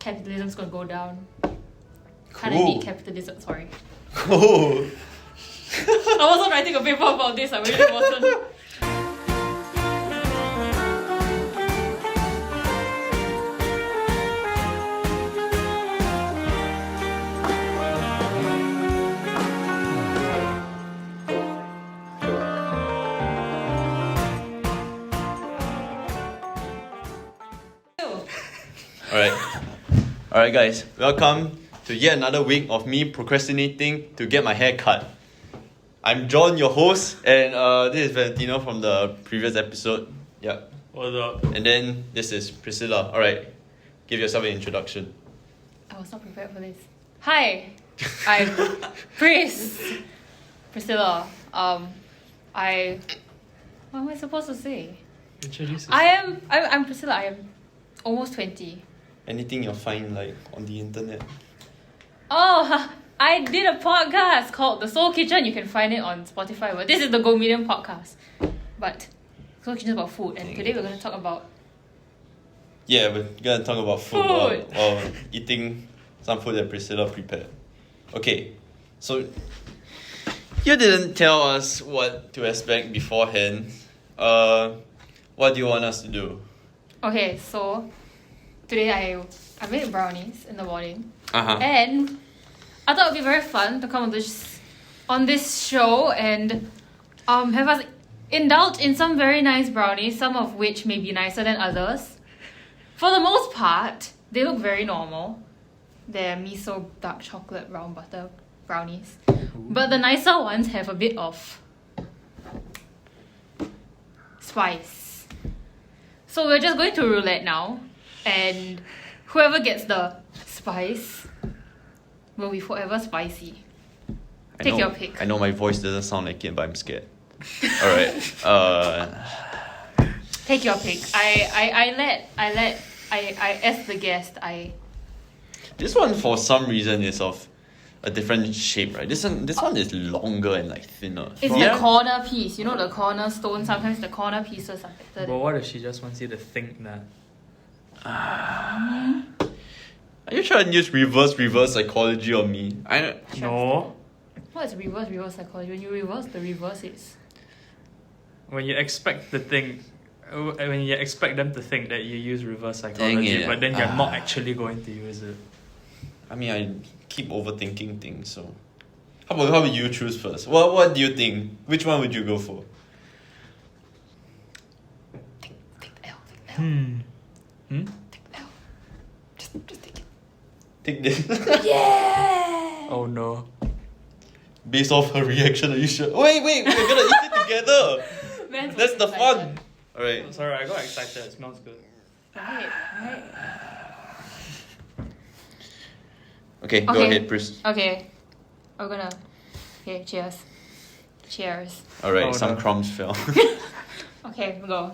capitalism's gonna go down. Cool. Kinda need capitalism, sorry. Cool. I wasn't writing a paper about this, I really wasn't. Alright guys, welcome to yet another week of me procrastinating to get my hair cut. I'm John, your host, and this is Valentino from the previous episode. Yep. What's up? And then this is Priscilla. Alright, give yourself an introduction. I was not prepared for this. Hi, I'm Priscilla. What am I supposed to say? Introduce I'm Priscilla. I am almost 20. Anything you'll find like on the internet. Oh, I did a podcast called The Soul Kitchen. You can find it on Spotify. But this is the Gohmedian podcast. But Soul Kitchen is about food, and today we're going to talk about Yeah, we're gonna talk about food. While eating some food that Priscilla prepared. Okay, so you didn't tell us what to expect beforehand. What do you want us to do? Okay, so today I made brownies in the morning. And I thought it would be very fun to come on this show and have us indulge in some very nice brownies, some of which may be nicer than others. For the most part, they look very normal. They're miso dark chocolate brown butter brownies. But the nicer ones have a bit of spice. So we're just going to roulette now, and whoever gets the spice will be forever spicy. Take your pick. I know my voice doesn't sound like it, but I'm scared. Alright. Take your pick. I as the guest, This one for some reason is of a different shape, right? This one is longer and like thinner. It's the corner piece. You know the cornerstone. Sometimes the corner pieces are better. But what if she just wants you to think that? Are you trying to use reverse psychology on me? No. What is reverse psychology? When you reverse, the reverse is. When you expect them to think that you use reverse psychology, but then you're not actually going to use it. I mean, I keep overthinking things, so... How about you choose first? What do you think? Which one would you go for? Take the L. Take the L. Just take it. Take this. Yeah! Oh no. Based off her reaction, are you sure? Wait, we're gonna eat it together! Man's That's the excited. fun! Alright. Oh, sorry, I got excited. It smells good. Right. Okay, go ahead, Pris. Okay. We're gonna... Okay, cheers. Cheers. Alright, Oh, some no. crumbs fell. Okay, go.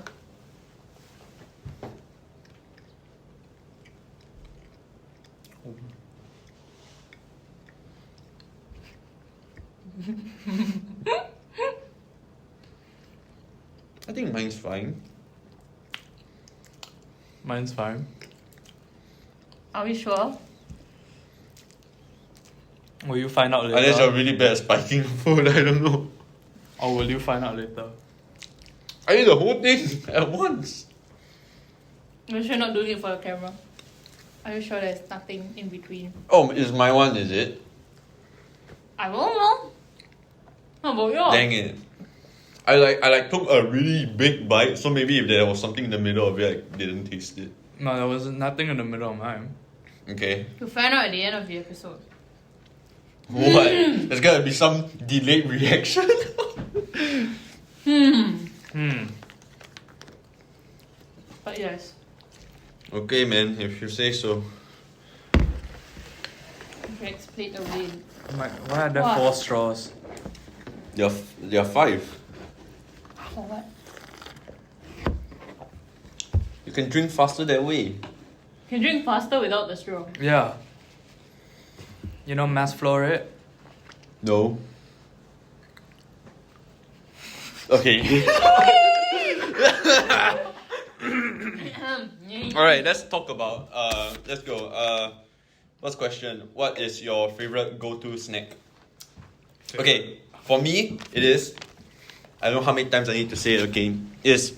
I think mine's fine. Mine's fine. Are we sure? Will you find out later? Unless you're really bad at spiking food, I don't know. Or will you find out later? I eat the whole thing at once. We're sure not doing it for the camera. Are you sure there's nothing in between? Oh, is my one, is it? I don't know. How about yours? Dang it. I took a really big bite, so maybe if there was something in the middle of it, I didn't taste it. No, there was nothing in the middle of mine. Okay. You'll find out at the end of the episode. What? There's gotta be some delayed reaction. But yes. Okay, man, if you say so. Okay, split the wheel. Why are there What? 4 straws? There are 5. For what? You can drink faster that way. You can drink faster without the straw. Yeah. You know mass flow rate? No. Okay. Alright, let's talk about let's go. First question. What is your favorite go-to snack? Okay, for me it is, I don't know how many times I need to say it again. Is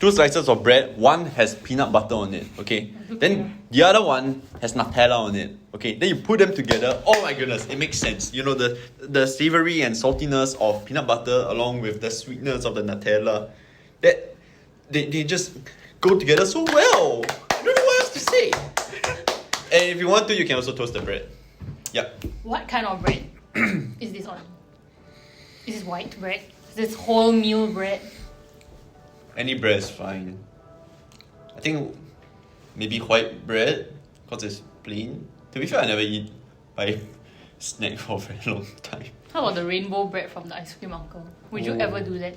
2 slices of bread, one has peanut butter on it, okay? Then the other one has Nutella on it, okay? Then you put them together, oh my goodness, it makes sense. You know, the savory and saltiness of peanut butter along with the sweetness of the Nutella. That they just go together so well. I don't know what else to say. And if you want to, you can also toast the bread. Yep. What kind of bread is this on? Is this white bread? Is this wholemeal bread? Any bread is fine. I think maybe white bread, because it's plain. To be fair, I never eat by snack for a very long time. How about the rainbow bread from the ice cream uncle? Would you ever do that?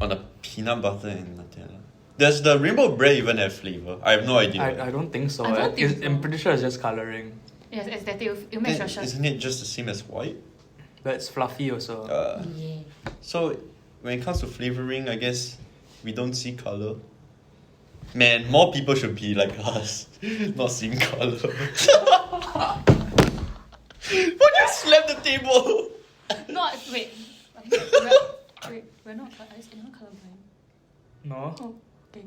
On the peanut butter and Nutella. Does the rainbow bread even have flavour? I have no idea. I don't think so. I don't think so. I'm pretty sure it's just colouring. Yes, aesthetic. It makes your shirt. Isn't it just the same as white? But it's fluffy also. Yeah. So when it comes to flavouring, I guess we don't see colour. Man, more people should be like us, not seeing colour. Why do you slap the table? No, wait. We're not colorblind. No? Oh, okay.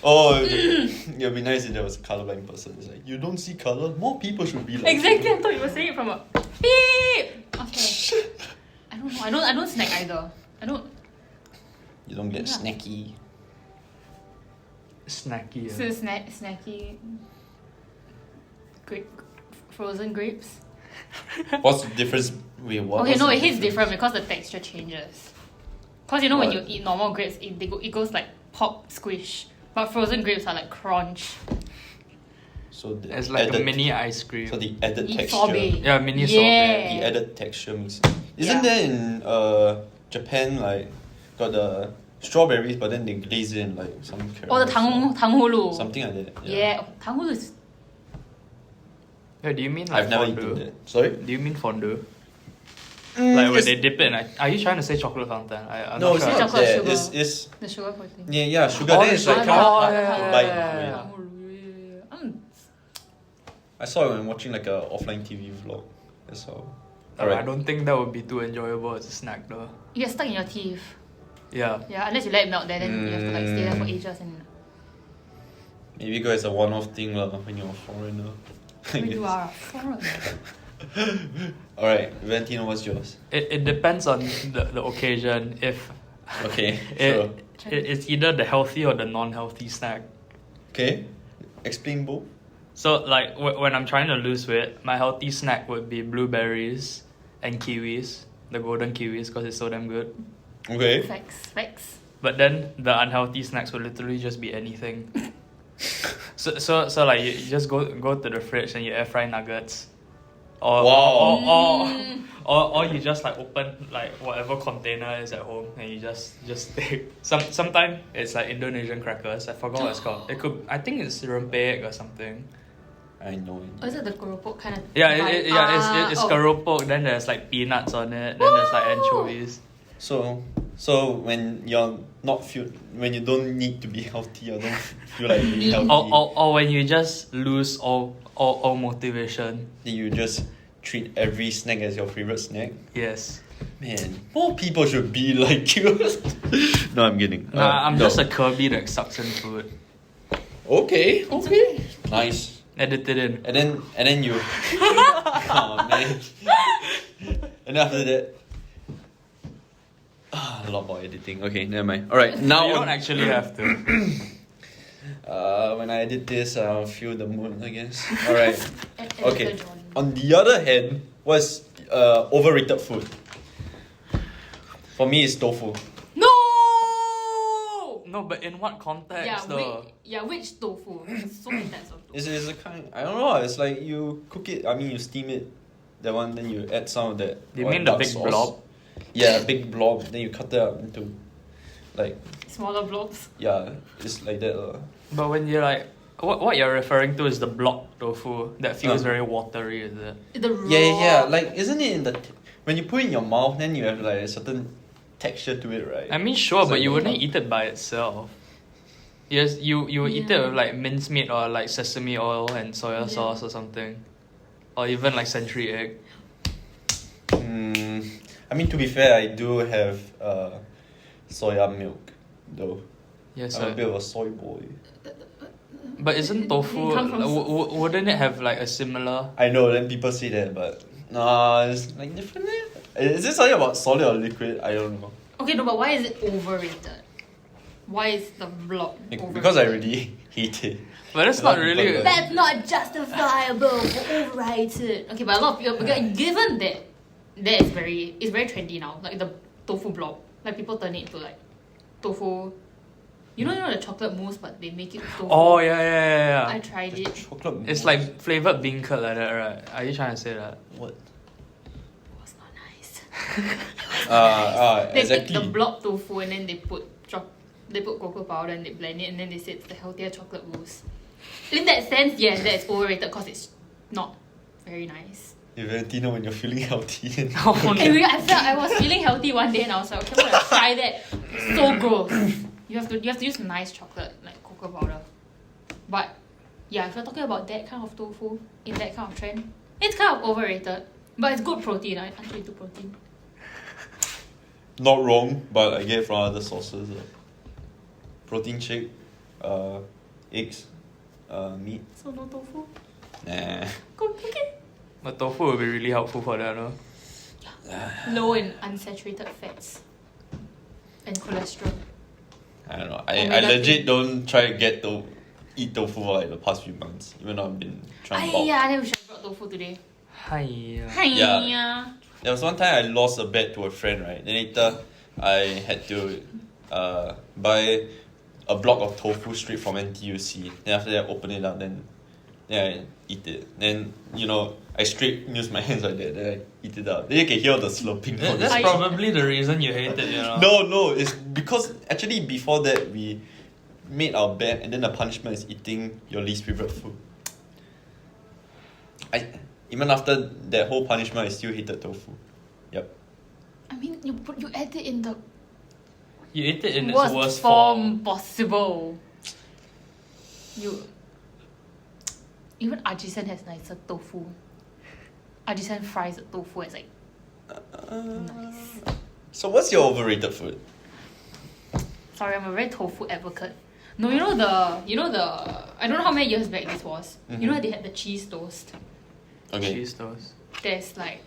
Oh, it would be nice if there was a colourblind person. It's like, you don't see colour? More people should be like Exactly, you. I thought you were saying it from a beep! Okay. I don't know. I don't snack either. I don't. You don't get snacky. Snacky. So snacky. Frozen grapes. What's the difference? Wait, what? Okay, what's no, the it hits difference? different because the texture changes. Cause you know when What? you eat normal grapes, it goes like pop squish, but frozen grapes are like crunch. So the It's like added, a mini ice cream. So the added Eat texture. sorbet. Yeah, mini Yeah. sorbet. The added texture makes it. Isn't Yeah. there in Japan like got the strawberries but then they glaze it in like some caramel Or the tanghulu. something like that. Yeah, tanghulu is. Yeah, do you mean like I've never fondue? eaten that. Sorry? Do you mean fondue? Mm, Like when it's- they dip it in, are you trying to say chocolate fountain? I'm No, not it's sure. not Chocolate that. sugar. It's The sugar coating. yeah, sugar. Oh, Then it's the like sugar. hard Oh, yeah, to yeah, bite yeah, into it. yeah. Tanghulu. I saw it when watching like a offline TV vlog. That's how. I Alright. don't think that would be too enjoyable as a snack though. You get stuck in your teeth. Yeah. Yeah, unless you let it melt there, then you have to like stay there for ages and. Maybe go as a one-off thing lah when you're a foreigner. I When you guess. are a foreigner. Alright, Valentino, what's yours? It depends on the occasion. If Okay, sure. it's either the healthy or the non-healthy snack. Okay, explain both. So like when I'm trying to lose weight, my healthy snack would be blueberries and kiwis, the golden kiwis, because it's so damn good. Okay. Facts. But then the unhealthy snacks would literally just be anything. So like you just go to the fridge and you air fry nuggets. Or, Wow. or you just like open like whatever container is at home and you just take sometimes it's like Indonesian crackers. I forgot what it's called. I think it's rempeyek or something. I know it. Oh, is it the keropok kind of? Yeah, vibe? it's keropok. Then there's like peanuts on it. Then there's like anchovies. So when you're not when you don't need to be healthy or don't feel like being healthy, Or when you just lose all motivation. then you just treat every snack as your favorite snack. Yes. Man, more people should be like you. No, I'm kidding. Nah, I'm no. just a Kirby that sucks in food. Okay. Nice. Edit it in. And then you. Oh man. And after that. A lot more editing. Okay, never mind. Alright, now You don't actually have to. when I edit this, I'll feel the mood, I guess. Alright. Okay. Editor John. On the other hand, what's overrated food? For me, it's tofu. No. No, but in what context though? Which tofu? There's so many types of tofu. It's a kind. I don't know. It's like you cook it. I mean, you steam it. That one, then you add some of that. You what, mean the dark big sauce. blob? Yeah, a big blob. Then you cut it up into, like, Smaller blobs. yeah, it's like that. But when you're like, what you're referring to is the block tofu that feels very watery, is it? The raw. Yeah. Like, isn't it in the when you put it in your mouth, then you have like a certain texture to it, right? I mean, sure, It's but like you the wouldn't blob. eat it by itself. Yes, you eat it Yeah. with like mincemeat or like sesame oil and soya sauce or something, or even like century egg. I mean, to be fair, I do have soya milk, though. Yes, I'm a sir. bit of a soy boy. But isn't tofu? It come from Wouldn't it have like a similar? I know, then people say that, but nah, it's like different. Is this something about solid or liquid? I don't know. Okay, no, but why is it overrated? Why is the blob overrated? Because I really hate it. But that's A lot not of really. people That's not justifiable for overrated. Okay, but a lot of people, because given that it's very trendy now, like the tofu blob, like people turn it into like tofu. You know the chocolate mousse, but they make it tofu. Oh yeah. I tried it. Chocolate It's mousse. like flavored beancurd like that, right? Are you trying to say that? What? It was not nice. They Exactly. take the blob tofu and then they put cocoa powder and they blend it and then they say it's the healthier chocolate mousse. In that sense, yes, that's overrated because it's not very nice. You're Valentino when you're feeling healthy. Oh, no. Anyway, I was feeling healthy one day and I was like, okay, I'm gonna try that. It's so gross. You have to use nice chocolate like cocoa powder. But yeah, if you're talking about that kind of tofu in that kind of trend, it's kind of overrated. But it's good protein. Aren't you into protein? Not wrong, but I get it from other sources. Protein shake, eggs, meat. So no tofu? Nah. Good, okay. But tofu will be really helpful for that, no? Low in unsaturated fats and cholesterol. I don't know. I Omega legit don't try to eat tofu for like the past few months, even though I've been trying bulk. Yeah, then we should have brought tofu today. Hiya. Yeah. There was one time I lost a bet to a friend, right? Then later I had to buy a block of tofu straight from NTUC. Then after that I open it up, then I eat it. Then, I straight use my hands like that, then I eat it up. Then you can hear the slurping. from That's the- probably the reason you hate it, you know? No, it's because actually before that we made our bet and then the punishment is eating your least favorite food. Even after that whole punishment I still hated tofu. Yep. I mean, you ate it in the You ate it in its worst worst form possible. Even Ajisen has nicer tofu. Ajisen fries the tofu as like nice. So what's your overrated food? Sorry, I'm a very tofu advocate. No, you know the I don't know how many years back this was. You know they had the cheese toast. Okay. Cheese toast. There's like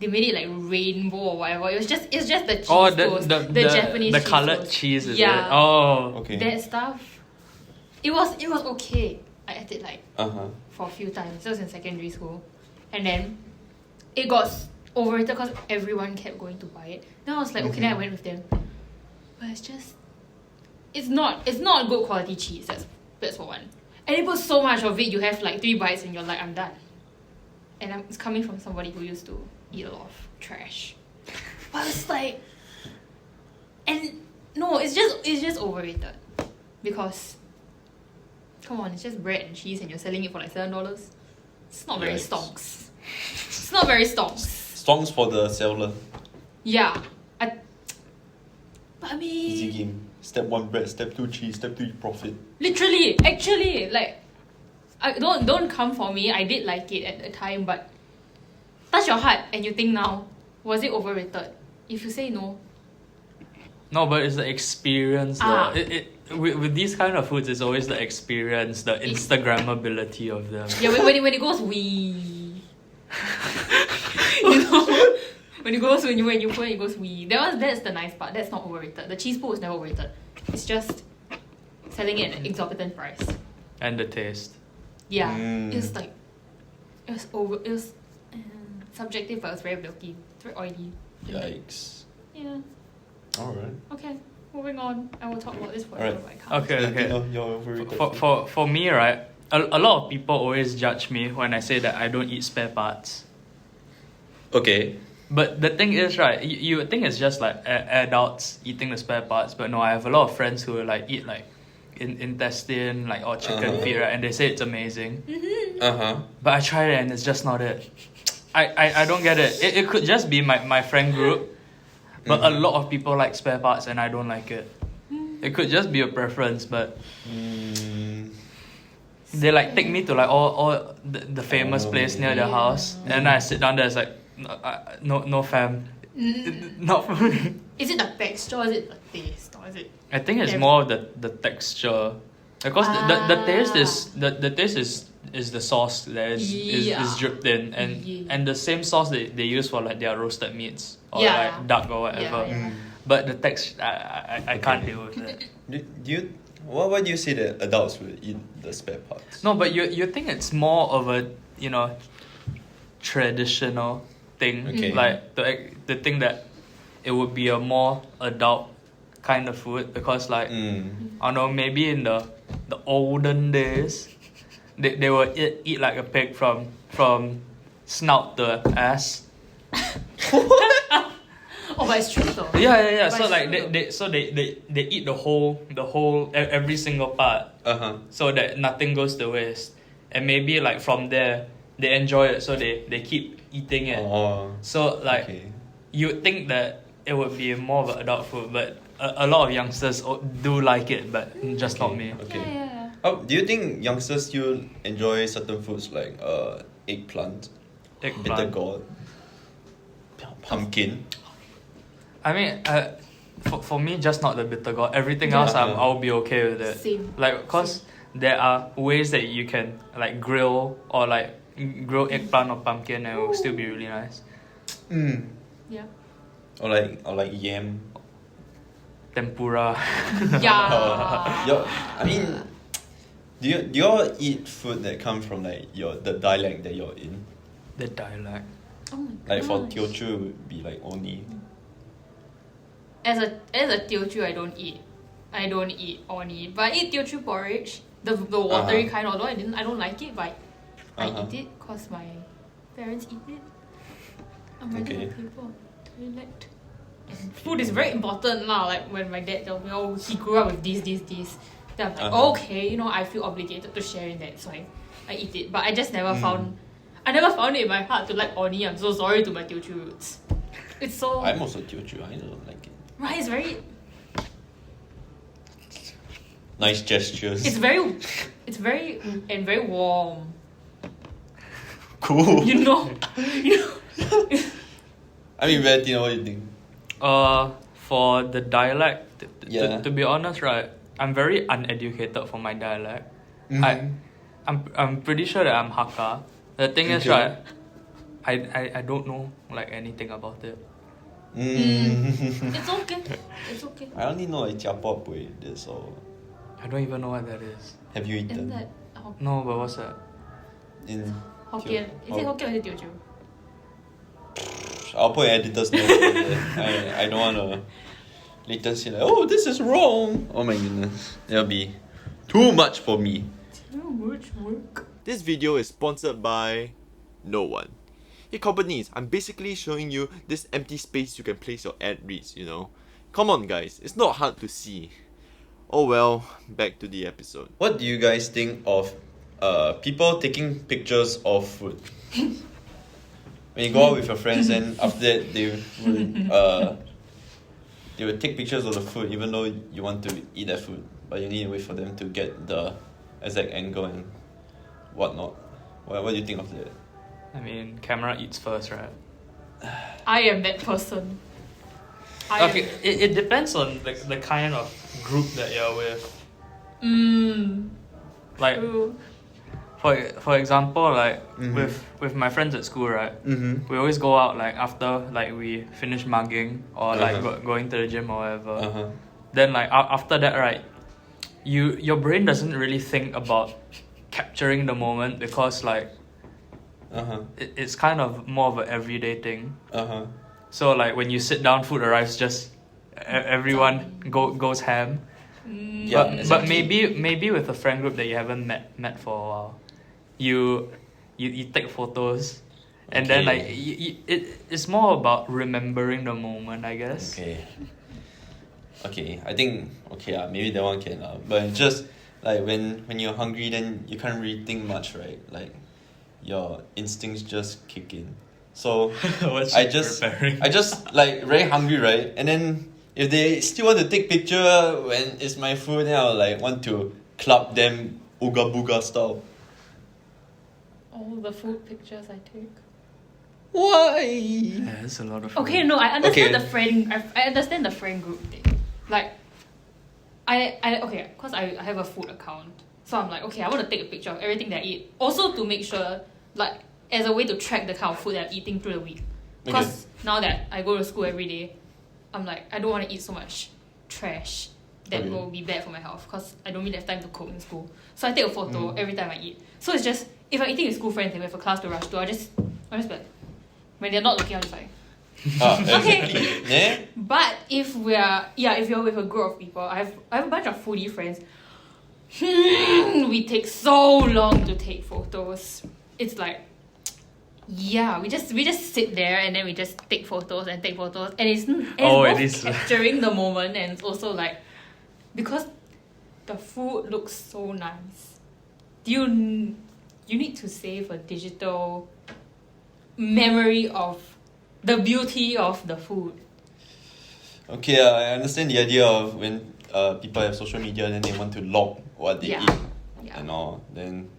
they made it like rainbow or whatever. It's just the cheese Oh, toast. the Japanese the cheese coloured toast. cheese, is Yeah. it? Oh. Okay. That stuff. It was okay. I ate it like Uh-huh. for a few times. That was in secondary school. And then it got overrated because everyone kept going to buy it. Then I was like, okay, then I went with them. But it's not good quality cheese, that's for one. And they put so much of it, you have like 3 bites and you're like, I'm done. And it's coming from somebody who used to eat a lot of trash. But it's like, and no, it's just overrated. Because come on, it's just bread and cheese and you're selling it for like $7. It's not very Yikes. stonks. It's not very stonks. Songs for the seller. Yeah. But I mean, Easy game. Step 1 bread, step 2 cheese, step 3 profit. literally, actually, like, don't come for me. I did like it at the time, but touch your heart and you think now, was it overrated? If you say no, No, but it's the experience. Ah. With these kind of foods, it's always the experience, the Instagrammability of them. yeah, when it goes wee, you know, when you put it goes wee. That's the nice part. That's not overrated. The cheese pool is never overrated. It's just selling it at an exorbitant price. And the taste. Yeah, Mm. it was subjective, but it was very milky. It's very oily. Yikes. Yeah. Alright. Okay. Moving on. I will talk about this forever. Alright. But I can't. Okay. You're overrated. For me, right, a lot of people always judge me when I say that I don't eat spare parts. Okay. But the thing is, right, you would think it's just like adults eating the spare parts, but no, I have a lot of friends who like eat like intestine, like or chicken feet, right, and they say it's amazing. Uh-huh. But I tried it and it's just not it. I don't get it. It could just be my friend group, but a lot of people like spare parts and I don't like it. It could just be a preference, but Mm, they like take me to like all the famous place near their house, and I sit down there. It's like no fam, not for me. Is it the texture or is it the taste? Or is it I think it's more of the texture, because the taste is the taste is the sauce that is dripped in, and the same sauce they use for like their roasted meats or like duck or whatever. But the texture, I can't deal with it. do you? Why do you say that adults will eat the spare parts? No, but you think it's more of a traditional thing, Okay. like the thing that it would be a more adult kind of food, because like I don't know, maybe in the olden days they will eat like a pig from snout to ass. Oh, but it's true though. Yeah. But So it's like true. they eat the whole every single part, so that nothing goes to waste, and maybe like from there they enjoy it, so they keep eating it. Oh. So like Okay. you'd think that it would be more of an adult food, but a lot of youngsters do like it, but just not me. Okay. Yeah. Do you think youngsters still enjoy certain foods like eggplant, bitter Eggplant. gourd, pumpkin? I mean, for me, just not the bitter gourd. Everything else, I'll be okay with it. Same. Like, cause there are ways that you can like grill or like grill eggplant or pumpkin, and it will still be really nice. Yeah. Or like yam. Tempura. Yeah. I mean, do you all eat food that come from like the dialect that you're in? The dialect. Oh my Like for gosh. Teochew it would be like oni. As a Teochew, I don't eat oni, but I eat Teochew porridge, the watery kind. Although I don't like it, but I eat it because my parents eat it. I'm running out of people. Dialect. And food is very important lah. Like when my dad tells me, oh, he grew up with this, then I'm like, okay, I feel obligated to share in that, so I eat it. But I just never found it in my heart to like oni. I'm so sorry to my Teochew roots. It's so I'm also Teochew. I don't like it. right. It's very. Nice gestures. It's very and very warm. cool. You know. I mean, Valentino, what do you think? For the dialect, Yeah. to be honest, right, I'm very uneducated for my dialect. I'm pretty sure that I'm Hakka. The thing is, right, I don't know like anything about it. It's okay. It's okay. I only know like jiapao pui. That's all. I don't even know what that is. Have you Isn't eaten that No, but what's that? in Hokkien? Is it Hokkien or is it Teochew? I'll put editor's note there. I don't wanna later say like, oh, this is wrong. Oh my goodness. It'll be too much for me. Too much work. This video is sponsored by no one. Hey companies, I'm basically showing you this empty space you can place your ad reads, Come on guys, it's not hard to see. Oh well, back to the episode. What do you guys think of people taking pictures of food? When you go out with your friends, and after that they will take pictures of the food, even though you want to eat that food, but you need to wait for them to get the exact angle and whatnot. What do you think of that? I mean, camera eats first, right? I am that person. I am- Okay, it depends on the kind of group that you're with. Like, True. for example, like with my friends at school, right? We always go out like after like we finish mugging or like going to the gym or whatever. Then like after that, right? Your brain doesn't really think about capturing the moment, because like it's kind of more of an everyday thing. So like when you sit down, food arrives, just everyone goes ham. Yeah, But maybe with a friend group that you haven't met for a while, you take photos, and then like it's more about remembering the moment, I guess. Okay, I think maybe that one can but just like when you're hungry, then you can't really think much, right? Like your instincts just kick in. So What's I just like very hungry, right? And then if they still want to take picture when it's my food, then I'll like want to club them ooga booga style. All the food pictures I take. Why? Yeah, that's a lot of food. Okay, no, I understand Okay. the friend. I understand the friend group thing. Like, because I have a food account, so I'm like, okay, I want to take a picture of everything that I eat, also to make sure, like, as a way to track the kind of food that I'm eating through the week. Because now that I go to school every day, I'm like, I don't want to eat so much trash that Okay. will be bad for my health, because I don't really have time to cook in school. So I take a photo every time I eat. So it's just, if I'm eating with school friends and we have a class to rush to, I just be like, when they're not looking, I'm just like. Exactly. Yeah? But if you're with a group of people, I have a bunch of foodie friends. We take so long to take photos. It's like, yeah, we just sit there and then we just take photos, and it's both capturing the moment, and it's also like, because the food looks so nice, you need to save a digital memory of the beauty of the food. Okay, I understand the idea of when people have social media, then they want to log what they eat and all. Then,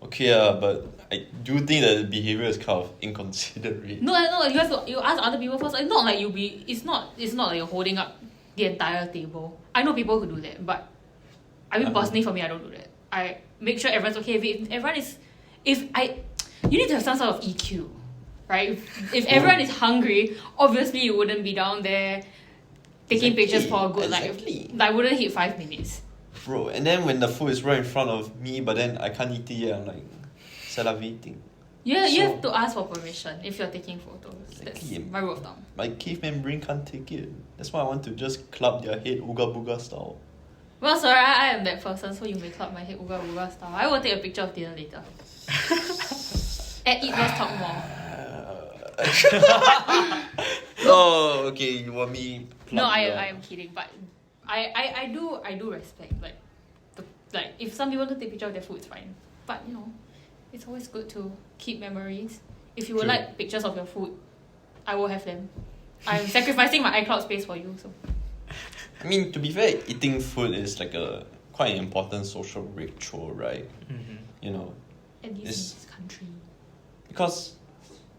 okay, but I do think that the behavior is kind of inconsiderate. No, you have to ask other people first. It's not like it's not like you're holding up the entire table. I know people who do that, but I mean, personally for me, I don't do that. I make sure everyone's okay. If everyone is, you need to have some sort of EQ, right? If everyone is hungry, obviously you wouldn't be down there taking pictures for a good like wouldn't hit 5 minutes. Bro, and then when the food is right in front of me, but then I can't eat it yet, I'm like salivating. You have to ask for permission if you're taking photos. Exactly. That's my rule of thumb. My caveman brain can't take it. That's why I want to just club their head ooga booga style. Well, sorry, I am that person, so you may club my head ooga booga style. I will take a picture of dinner later. And eat less, talk more. Oh, okay, you want me No, I your- am kidding, but I do respect like if some people don't take picture of their food, it's fine. But you know, it's always good to keep memories. If you would True. like pictures of your food, I will have them. I'm sacrificing my iCloud space for you, so. I mean, to be fair, eating food is like a quite an important social ritual, right? Mm-hmm. You know, At least in It's- this country. because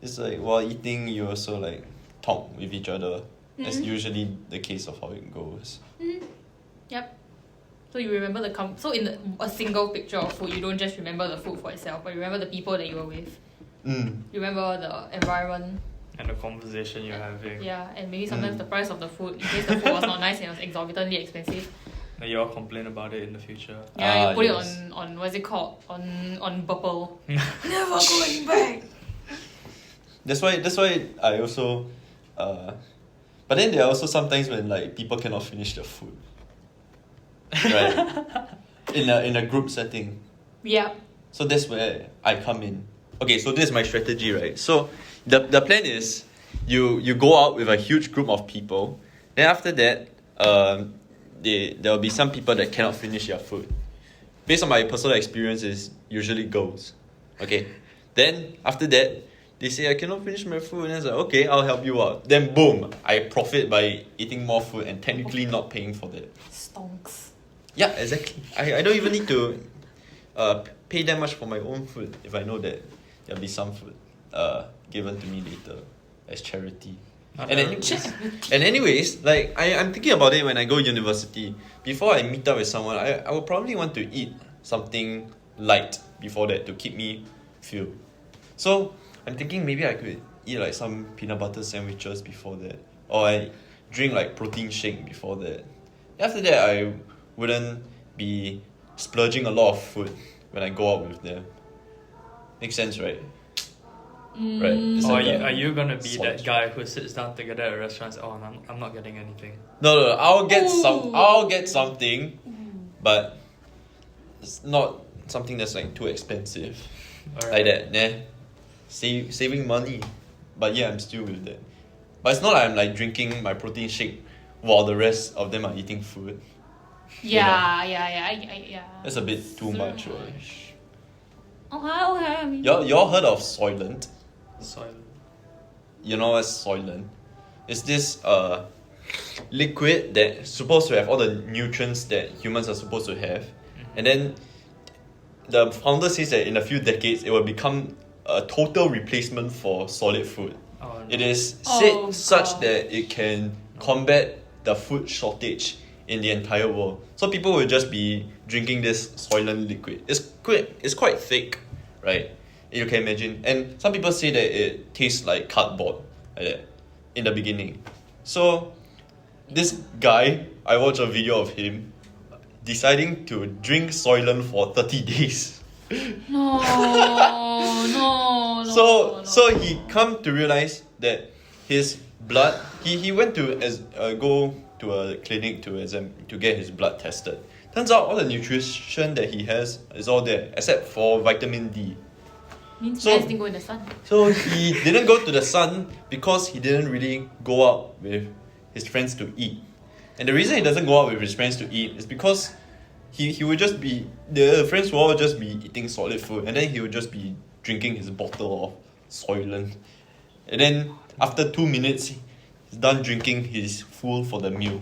it's like while eating, you also like talk with each other. That's usually the case of how it goes. Yep. So you remember so in a single picture of food, you don't just remember the food for itself, but you remember the people that you were with. Mm. You remember the environment. And the conversation you're having. Yeah, and maybe sometimes the price of the food, in case the food was not nice and it was exorbitantly expensive. And you all complain about it in the future. Yeah, you put yes. it on what's it called? On Burple. Never going back. That's why I also, but then there are also sometimes when like people cannot finish their food, right? in a group setting. Yeah. So that's where I come in. Okay, so this is my strategy, right? So the plan is you go out with a huge group of people. Then after that, there will be some people that cannot finish their food. Based on my personal experience, is usually girls. Okay. Then after that, they say I cannot finish my food, and I was like, okay, I'll help you out. Then boom, I profit by eating more food and technically not paying for that. Stonks. Yeah, exactly. I don't even need to pay that much for my own food if I know that there'll be some food given to me later as charity. And anyways, like I'm thinking about it when I go university. Before I meet up with someone, I will probably want to eat something light before that to keep me full. So I'm thinking maybe I could eat like some peanut butter sandwiches before that, or I drink like protein shake before that. After that, I wouldn't be splurging a lot of food when I go out with them. Makes sense, right? Right. It's Or like are you gonna be solid that guy who sits down together at restaurants? Oh, I'm not getting anything. No, I'll get Ooh. I'll get something, but it's not something that's like too expensive. Like that, nah. Saving money, but yeah, I'm still with that. But it's not like I'm like drinking my protein shake while the rest of them are eating food. Yeah, yeah. That's a bit too much, right? Okay, I mean. Y'all heard of Soylent? Soylent. You know what's Soylent? It's this liquid that's supposed to have all the nutrients that humans are supposed to have, and then the founder says that in a few decades it will become a total replacement for solid food. Oh, no. It is said Oh, such God. that it can combat the food shortage in the entire world. So people will just be drinking this Soylent liquid. It's quite thick, right? You can imagine. And some people say that it tastes like cardboard, like that, in the beginning. So this guy, I watched a video of him deciding to drink Soylent for 30 days. No, no. So he come to realize that his blood, he went to go to a clinic to get his blood tested. Turns out all the nutrition that he has is all there except for vitamin D. Means So- guys didn't go in the sun. So he didn't go to the sun because he didn't really go out with his friends to eat. And the reason he doesn't go out with his friends to eat is because he would just be, the friends will all just be eating solid food, and then he would just be drinking his bottle of Soylent. And then after 2 minutes, he's done drinking, he's full for the meal.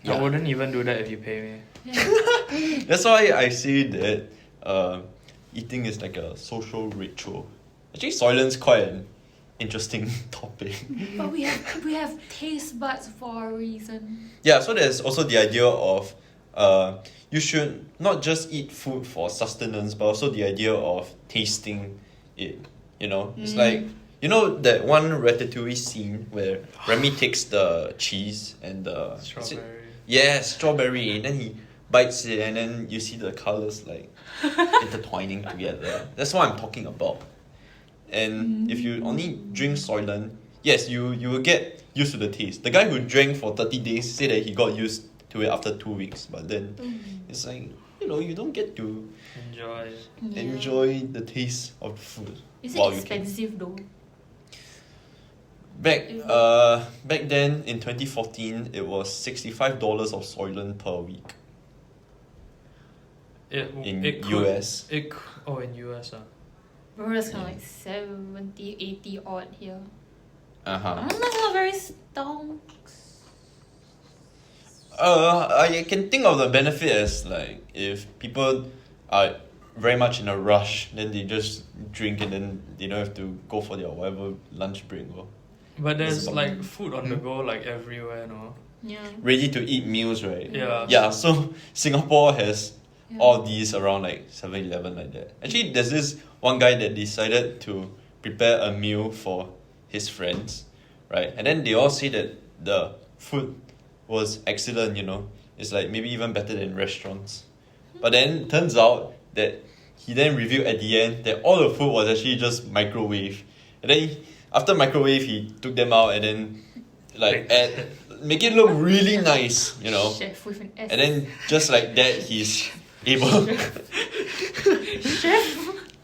I wouldn't even do that if you pay me. That's why I say that eating is like a social ritual. Actually, Soylent's quite an interesting topic. But we have taste buds for a reason. Yeah, so there's also the idea of you should not just eat food for sustenance, but also the idea of tasting it. You know, it's like, you know that one Ratatouille scene where Remy takes the cheese and the Strawberry. strawberry, and then he bites it, and then you see the colors like intertwining together. That's what I'm talking about. And if you only drink Soylent, yes, you will get used to the taste. The guy who drank for 30 days said that he got used to it after 2 weeks, but then it's like, you know, you don't get to Enjoy. enjoy the taste of the food. Is while it you can. expensive though? Back then in 2014, it was $65 of Soylent per week in it could, US. in US. Bro, that's kind of like 70, 80 odd here. Uh-huh. That's not very stonks. I can think of the benefit as like if people are very much in a rush, then they just drink and then they don't have to go for their whatever lunch break or But there's about- like food on the go like everywhere, no? Yeah. ready to eat meals, right? Yeah. Yeah, so Singapore has Yeah. all these around like 7-Eleven like that. Actually, there's this one guy that decided to prepare a meal for his friends, right? And then they all say that the food was excellent, you know. It's like maybe even better than restaurants. But then turns out that he then revealed at the end that all the food was actually just microwave. And then after microwave, he took them out and then like make it look really nice, you know. Chef with an S. And then just like that, he's able. Chef.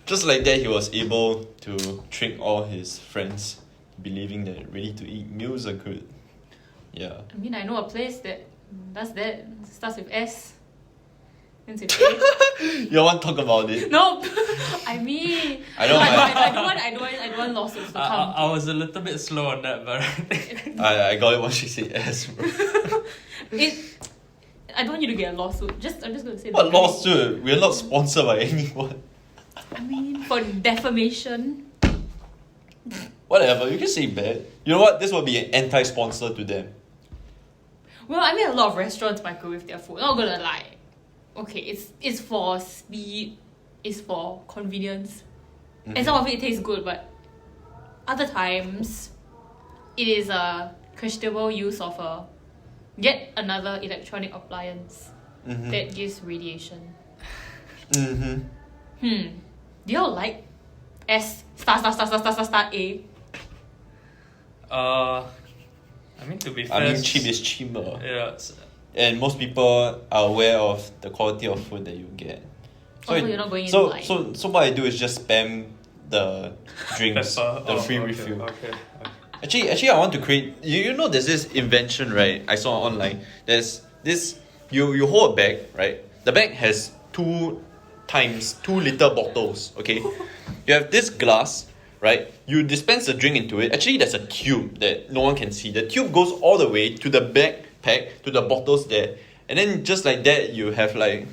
Just like that, he was able to trick all his friends, believing that ready-to-eat meals are good. Yeah. I mean, I know a place that does that. Starts with S. Ends with A. You want to talk about it? Nope. I mean, I know, I don't want lawsuits to come. I was a little bit slow on that, but I got it when she said S, bro. I don't want you to get a lawsuit. I'm just gonna say. What that. lawsuit? We're not sponsored by anyone. I mean, for defamation. Whatever, you can say bad. You know what? This will be an anti-sponsor to them. Well, I mean, a lot of restaurants microwave their food. Not gonna lie. Okay, it's for speed. It's for convenience. And some of it tastes good, but other times it is a questionable use of a yet another electronic appliance that gives radiation. Do y'all like S star A? I mean, to be fair, I mean, cheap is cheaper. Yeah. And most people are aware of the quality of food that you get. Also, you're not going in so, blind. so what I do is just spam the drinks, Pepper. the free okay, refill. Okay. Actually, I want to create. You know, there's this invention, right? I saw online. There's this. You hold a bag, right? The bag has 2 times 2 liter bottles. Okay, you have this glass right? You dispense the drink into it. Actually, there's a tube that no one can see. The tube goes all the way to the backpack, to the bottles there. And then just like that, you have like,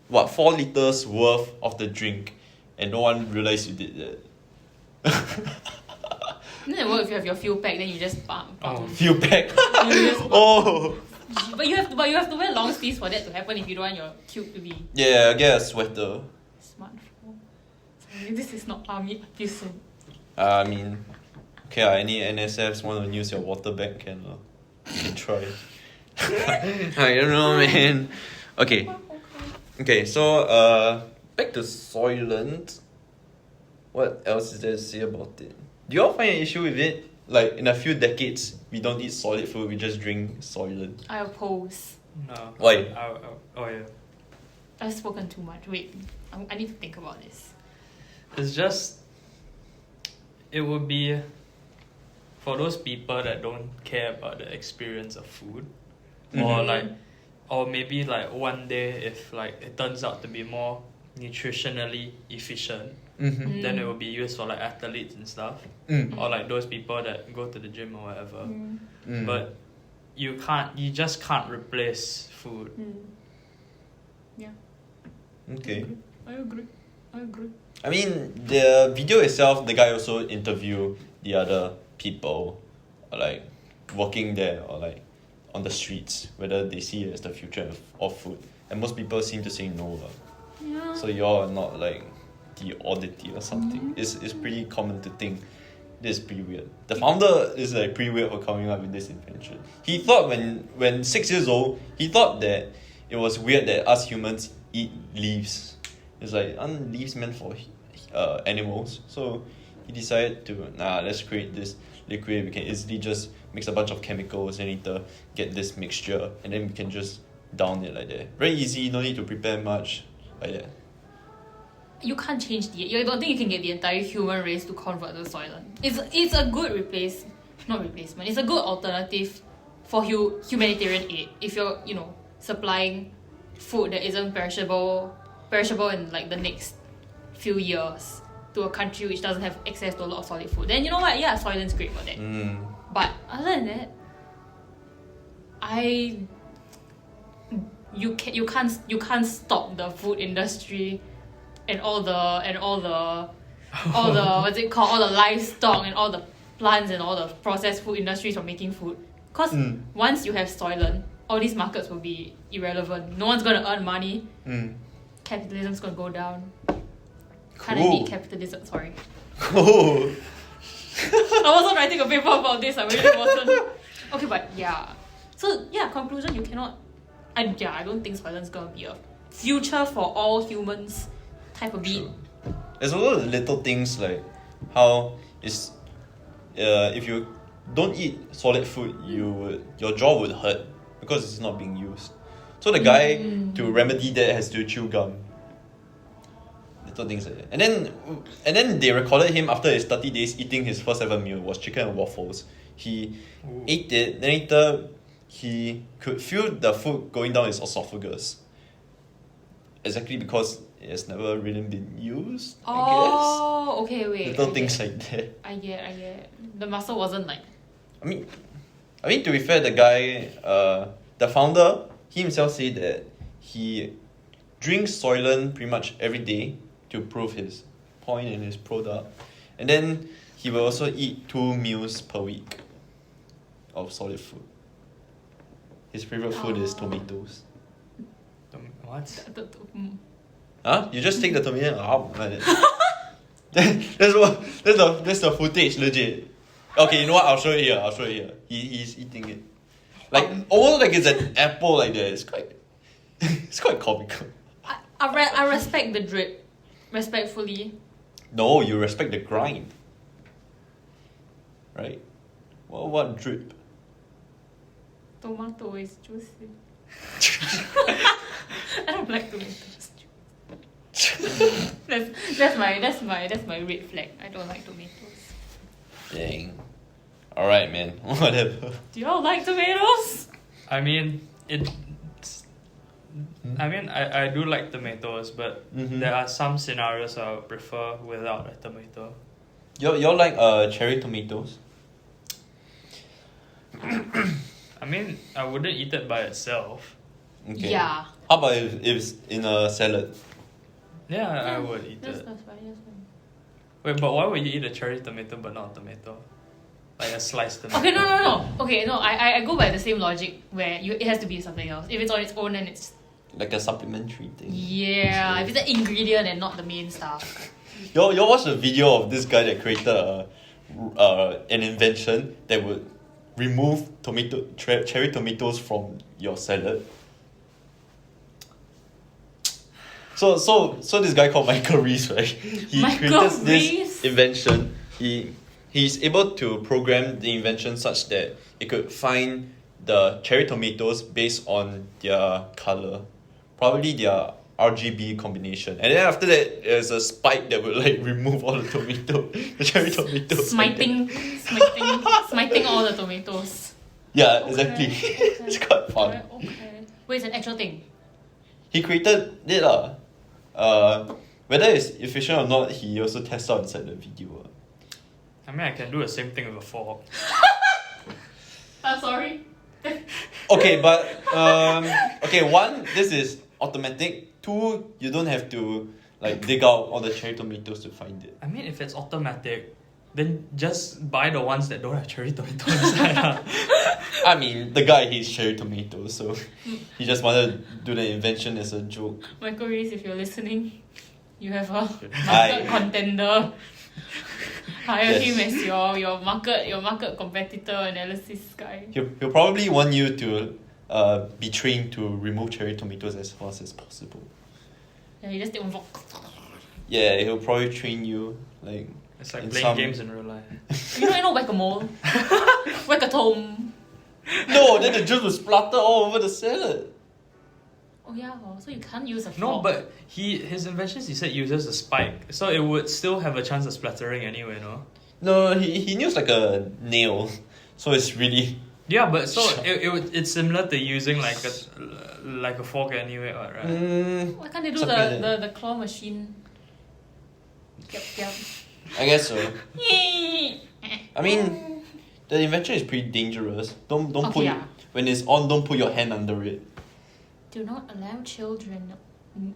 4 liters worth of the drink. And no one realized you did that. Then it works if you have your fuel pack, then you just pump. Fuel pack. But you have to wear long sleeves for that to happen if you don't want your tube to be Yeah, get a sweater. smart. Sorry, this is not army episode. I mean, okay, any NSFs want to use your water bag, you can try. I don't know, man. Okay, so back to Soylent. What else is there to say about it? Do you all find an issue with it? Like, in a few decades, we don't eat solid food, we just drink Soylent. I oppose. No. Why? Oh yeah. I've spoken too much. Wait, I need to think about this. It's just, it would be for those people that don't care about the experience of food, or maybe like one day if like it turns out to be more nutritionally efficient, then it will be used for like athletes and stuff, or like those people that go to the gym or whatever. But you just can't replace food. Yeah. Okay. I agree. I mean, the video itself, the guy also interviewed the other people, like working there or like on the streets, whether they see it as the future of food. And most people seem to say no. Yeah. So y'all are not like the oddity or something. It's pretty common to think this is pretty weird. The founder is like pretty weird for coming up with this invention. He thought when 6 years old, he thought that it was weird that us humans eat leaves. It's like, aren't leaves meant for animals? So he decided to, let's create this liquid. We can easily just mix a bunch of chemicals and later get this mixture, and then we can just down it like that. Very easy, no need to prepare much, like that. You can't change I don't think you can get the entire human race to convert to Soylent. It's a good replacement. It's a good alternative for humanitarian aid. If you're, supplying food that isn't perishable in like the next few years to a country which doesn't have access to a lot of solid food, then you know what? Yeah, Soylent's great for that. But other than that, you can't stop the food industry and all the what's it called, all the livestock and all the plants and all the processed food industries from making food. Because once you have Soylent, all these markets will be irrelevant. No one's gonna earn money. Capitalism's gonna go down. Kinda need capitalism. Sorry. Cool. I wasn't writing a paper about this. I really wasn't. Okay, but yeah. So yeah, conclusion: you cannot. I don't think Soylent's gonna be a future for all humans type of beat. There's a lot of little things like how is if you don't eat solid food, your jaw would hurt because it's not being used. So the guy to remedy that has to chew gum. Little things like that. And then they recorded him after his 30 days eating his first ever meal was chicken and waffles. He ate it, then later he could feel the food going down his esophagus. Exactly because it has never really been used, I guess. Okay, wait. Little things like that. I get. The muscle wasn't like... I mean, to be fair, the guy, the founder, he himself said that he drinks Soylent pretty much every day to prove his point in his product. And then he will also eat 2 meals per week of solid food. His favorite food is tomatoes. What? Huh? You just take the tomato out like that. That's the footage, legit. Okay, you know what? I'll show you here. He's eating it. Like almost like it's an apple like that. It's quite comical. I respect the drip. Respectfully. No, you respect the grind. Right? What drip? Tomato is juicy. I don't like tomatoes. That's my red flag. I don't like tomatoes. Dang. Alright, man. Whatever. Do you all like tomatoes? I mean, I do like tomatoes, but there are some scenarios I would prefer without a tomato. You like cherry tomatoes? I mean, I wouldn't eat it by itself. Okay. Yeah. How about if it's in a salad? Yeah, I would eat That's it. fine. That's fine. Wait, but why would you eat a cherry tomato but not a tomato? Like a sliced tomato. Okay, no. Okay, no, I go by the same logic where it has to be something else. If it's on its own, then it's Like a supplementary thing. yeah. If it's an ingredient and not the main stuff. You watched a video of this guy that created an invention that would remove cherry tomatoes from your salad. So this guy called Michael Reese, right? He Michael created Reese? this invention. He's able to program the invention such that it could find the cherry tomatoes based on their color, probably their RGB combination, and then after that there's a spike that would like remove all the the cherry tomatoes. Smiting all the tomatoes. Yeah, Okay, exactly. okay. It's quite fun. Okay. Wait, it's an actual thing. He created it whether it's efficient or not, he also tests out inside the video. I mean, I can do the same thing with a fork. I'm sorry. Okay, but one, this is automatic. Two, you don't have to like dig out all the cherry tomatoes to find it. I mean, if it's automatic, then just buy the ones that don't have cherry tomato inside. I mean, the guy hates cherry tomatoes, so he just wanted to do the invention as a joke. Michael Reese, if you're listening, you have a Hi. market contender. Hire Yes. him as your market competitor analysis guy. He'll probably want you to be trained to remove cherry tomatoes as fast as possible. Yeah, you just take one fork. Yeah, he'll probably train you like. It's like In playing some- games in real life. You know whack-a-mole? Whack-a-tome. No, then the juice will splatter all over the salad. Oh yeah, so you can't use a fork. No, but his inventions he said uses a spike, so it would still have a chance of splattering anyway, no? No, he used like a nail, so it's really. Yeah, but so it's similar to using like a fork anyway, right? Why can't they do Something like that. the claw machine? Yep. I guess so. I mean, the invention is pretty dangerous. Don't Okay, put yeah. when it's on. Don't put your hand under it. Do not allow children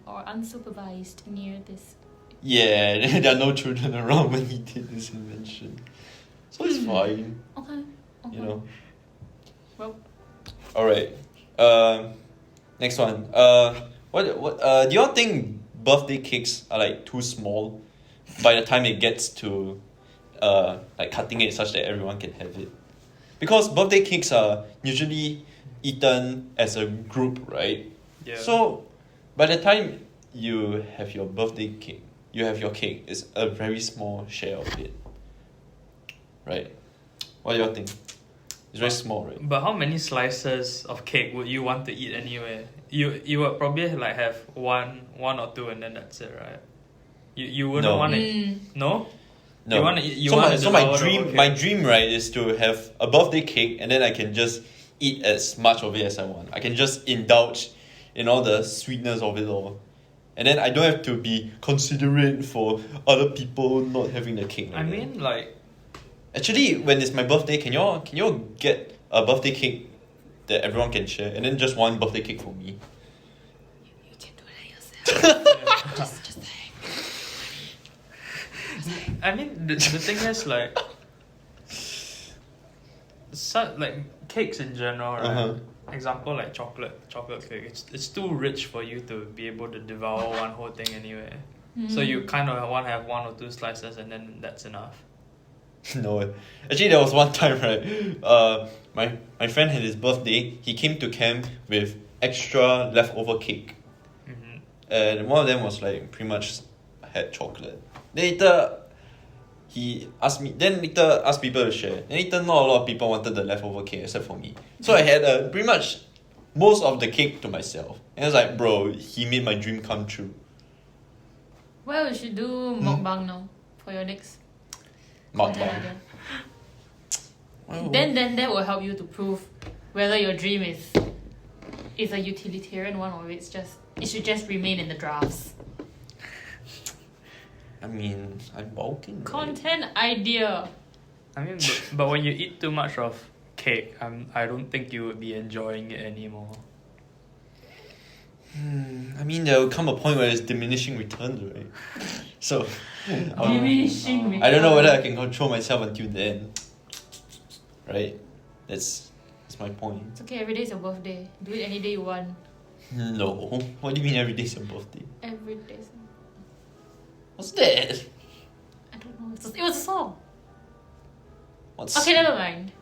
or unsupervised near this. Yeah, there are no children around when he did this invention, so it's fine. Okay. You know. Well. All right. Next one. What do y'all think birthday cakes are like too small by the time it gets to like cutting it such that everyone can have it? Because birthday cakes are usually eaten as a group, right? Yeah. So by the time you have your birthday cake, you have your cake, it's a very small share of it. Right? What do y'all think? It's very small, right? But how many slices of cake would you want to eat anyway? You would probably like have one or two and then that's it, right? You wouldn't No. want to no? No. You wanna eat- you wanna so my devour the dream whole my cake. dream, right, is to have a birthday cake and then I can just eat as much of it as I want. I can just indulge in all the sweetness of it all. And then I don't have to be considerate for other people not having the cake. I like that. mean like Actually, when it's my birthday, can y'all get a birthday cake that everyone can share, and then just one birthday cake for me? You can do that yourself. just saying. I mean the thing is like like cakes in general, right? Uh-huh. Example like chocolate cake. It's too rich for you to be able to devour one whole thing anyway. So you kind of want to have one or two slices and then that's enough. No, actually there was one time, right, my friend had his birthday. He came to camp with extra leftover cake, Mm-hmm. and one of them was like pretty much had chocolate. Then later he asked me, then later asked people to share. Then later not a lot of people wanted the leftover cake except for me, so I had pretty much most of the cake to myself. And I was like, bro, he made my dream come true. Well, you should do mukbang now for your next Mukbang. content idea. Well, Then that will help you to prove whether your dream is a utilitarian one or it should just remain in the drafts. I mean, I'm bulking. Right? Content idea. I mean, but when you eat too much of cake, I don't think you would be enjoying it anymore. I mean, there will come a point where it's diminishing returns, right? So, Diminishing I don't know whether I can control myself until then. Right? That's my point. It's okay, every day is your birthday. Do it any day you want. No. What do you mean every day's your birthday? Every day. What's that? I don't know. It was a song. What's Okay, never mind.